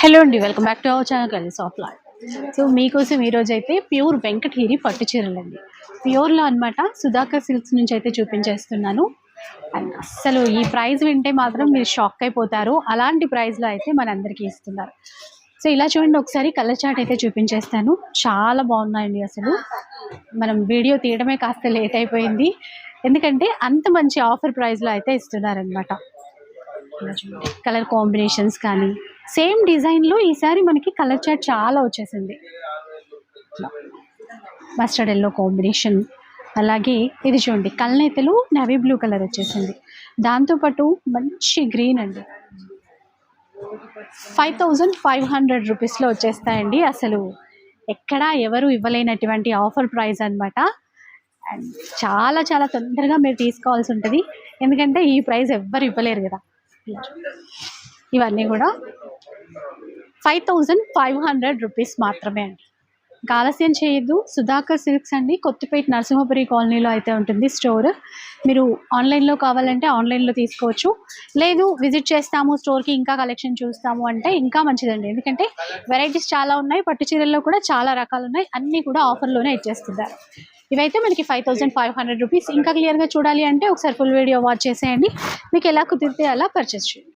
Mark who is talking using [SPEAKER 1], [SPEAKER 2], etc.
[SPEAKER 1] Hello అండి, welcome back to our channel కలీస్ of life. So మీకోసం ఈరోజు అయితే ప్యూర్ వెంకటగిరి పట్టు చీరలండి, ప్యూర్లో అనమాట. సుధాకర్ సిల్క్స్ నుంచి అయితే చూపించేస్తున్నాను. అండ్ అస్సలు ఈ ప్రైస్ వింటే మాత్రం మీరు షాక్ అయిపోతారు. అలాంటి ప్రైస్లో అయితే మనందరికీ ఇస్తున్నారు. సో ఇలా చూడండి, ఒకసారి కలర్ చార్ట్ అయితే చూపించేస్తాను. చాలా బాగున్నాయండి. అసలు మనం వీడియో తీయడమే కాస్త లేట్ అయిపోయింది, ఎందుకంటే అంత మంచి ఆఫర్ ప్రైస్లో అయితే ఇస్తున్నారనమాట. కలర్ కాంబినేషన్స్ కానీ సేమ్ డిజైన్లో ఈసారి మనకి కలర్ చార్ట్ చాలా వచ్చేసింది. మస్టర్డ్ ఎల్లో కాంబినేషన్, అలాగే ఇది చూడండి కల్నేతలు నేవీ బ్లూ కలర్ వచ్చేసింది. దాంతోపాటు మంచి గ్రీన్ అండి. 5500 రూపీస్లో వచ్చేస్తాయండి. అసలు ఎక్కడా ఎవరు ఇవ్వలేనటువంటి ఆఫర్ ప్రైస్ అనమాట. అండ్ చాలా చాలా తొందరగా మీరు తీసుకోవాల్సి ఉంటుంది, ఎందుకంటే ఈ ప్రైస్ ఎవ్వరు ఇవ్వలేరు కదా. ఇవన్నీ కూడా 5500 రూపీస్ మాత్రమే అండి. ఆలస్యం చేయొద్దు. సుధాకర్ సిల్క్స్ అండి, కొత్తపేట నరసింహపురి కాలనీలో అయితే ఉంటుంది స్టోర్. మీరు ఆన్లైన్లో కావాలంటే ఆన్లైన్లో తీసుకోవచ్చు, లేదు విజిట్ చేస్తాము స్టోర్కి ఇంకా కలెక్షన్ చూస్తాము అంటే ఇంకా మంచిదండి. ఎందుకంటే వెరైటీస్ చాలా ఉన్నాయి, పట్టు చీరల్లో కూడా చాలా రకాలు ఉన్నాయి, అన్నీ కూడా ఆఫర్లోనే ఇచ్చేస్తున్నారు. ఇవైతే మనకి 5500 రూపీస్. ఇంకా క్లియర్గా చూడాలి అంటే ఒకసారి ఫుల్ వీడియో వాచ్ చేసేయండి, మీకు ఎలా కుదిరితే అలా పర్చేస్ చేయండి.